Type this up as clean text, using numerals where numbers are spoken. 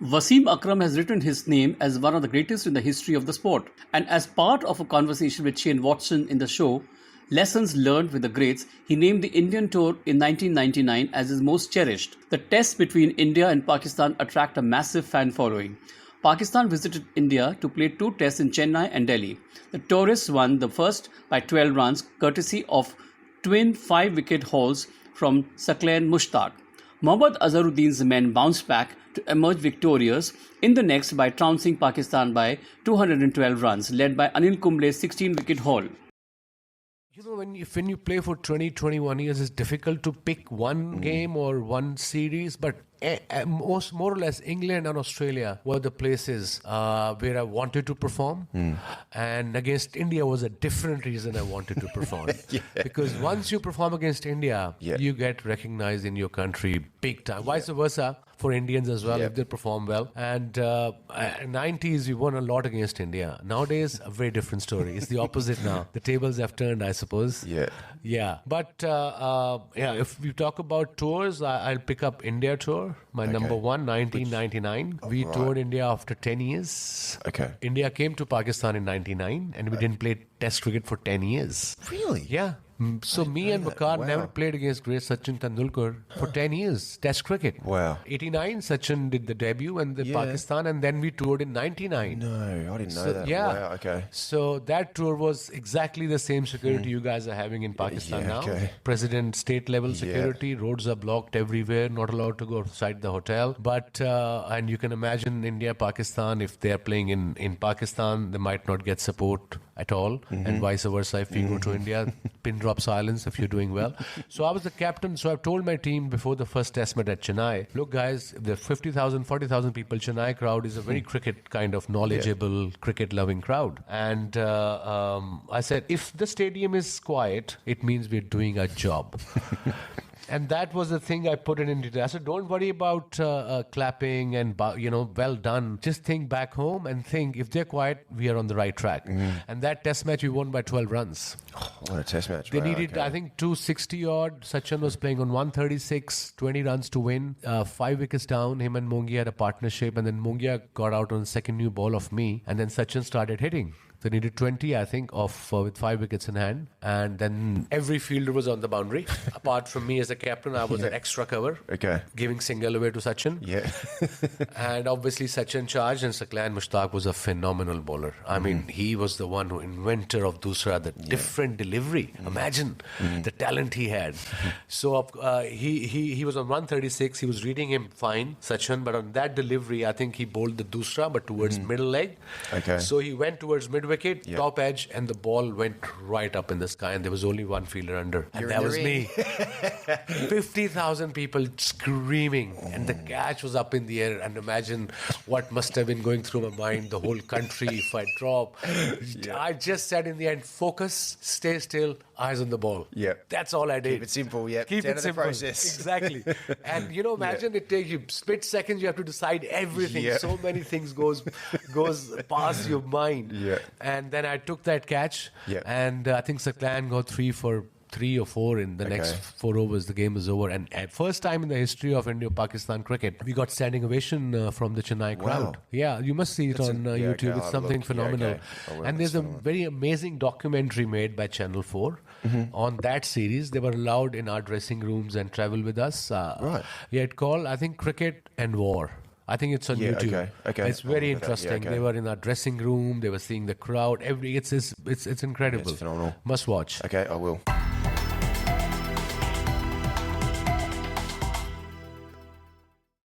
Wasim Akram has written his name as one of the greatest in the history of the sport. And as part of a conversation with Shane Watson in the show, Lessons Learned with the Greats, he named the Indian tour in 1999 as his most cherished. The tests between India and Pakistan attract a massive fan following. Pakistan visited India to play 2 tests in Chennai and Delhi. The tourists won the first by 12 runs, courtesy of twin 5-wicket hauls from Saqlain Mushtaq. Mohammad Azharuddin's men bounced back to emerge victorious in the next by trouncing Pakistan by 212 runs, led by Anil Kumble's 16-wicket haul. You know, when you play for 20, 21 years, it's difficult to pick one game or one series, but more or less England and Australia were the places where I wanted to perform. And against India was a different reason I wanted to perform. Because once you perform against India, you get recognized in your country big time. Vice versa for Indians as well, if they perform well. And 90s, we won a lot against India. Nowadays, a very different story. It's the opposite now. The tables have turned, I suppose. Yeah. But if we talk about tours, I'll pick up India tour. My number one, 1999. We toured India after 10 years. India came to Pakistan in 99 and we didn't play Test cricket for 10 years. Really? Yeah. So me and Waqar never played against great Sachin Tendulkar for 10 years, Test cricket. Wow. 89, Sachin did the debut in Pakistan, and then we toured in 99. No, I didn't know that. Yeah. Wow, okay. So that tour was exactly the same security you guys are having in Pakistan now. President, state level security, roads are blocked everywhere, not allowed to go outside the hotel. But, and you can imagine India, Pakistan, if they are playing in Pakistan, they might not get support at all, and vice versa. If you go to India, pin drop silence if you're doing well. So I was the captain. So I've told my team before the first test match at Chennai, look guys, if there are 50,000, 40,000 people, Chennai crowd is a very cricket kind of knowledgeable, cricket loving crowd. And I said, if the stadium is quiet, it means we're doing our job. And that was the thing I put it into. I said, don't worry about clapping and, well done. Just think back home and think, if they're quiet, we are on the right track. And that test match, we won by 12 runs. Oh, what a test match. They needed, I think, 260 odd. Sachin was playing on 136, 20 runs to win. 5 wickets down. Him and Mongia had a partnership. And then Mongia got out on the second new ball of me. And then Sachin started hitting. They needed 20, I think, with 5 wickets in hand. And then every fielder was on the boundary. Apart from me as a captain, I was at extra cover. Giving single away to Sachin. And obviously Sachin charged, and Saqlain Mushtaq was a phenomenal bowler. I mean, he was the one who inventor of Dusra, the different delivery. Imagine the talent he had. So he was on 136. He was reading him fine, Sachin. But on that delivery, I think he bowled the Dusra, but towards middle leg. So he went towards mid wicket, top edge, and the ball went right up in the sky, and there was only one fielder under. And that was me. 50,000 people screaming, and the catch was up in the air. And imagine what must have been going through my mind, the whole country, if I drop. I just said in the end, focus, stay still, eyes on the ball. That's all I did. Keep it simple, Keep it simple. Process. Exactly. And imagine it takes you split seconds, you have to decide everything. So many things goes past your mind. And then I took that catch, and I think Saqlain got 3 or 4 in the next 4 overs. The game was over, and at first time in the history of India-Pakistan cricket, we got standing ovation from the Chennai crowd. Yeah, you must see it on YouTube. It's something phenomenal. And there's a very amazing documentary made by Channel 4 on that series. They were allowed in our dressing rooms and travel with us. It's called, I think, Cricket and War. I think it's on YouTube. It's very interesting. They were in our dressing room. They were seeing the crowd. It's incredible. It's phenomenal. Must watch. I will.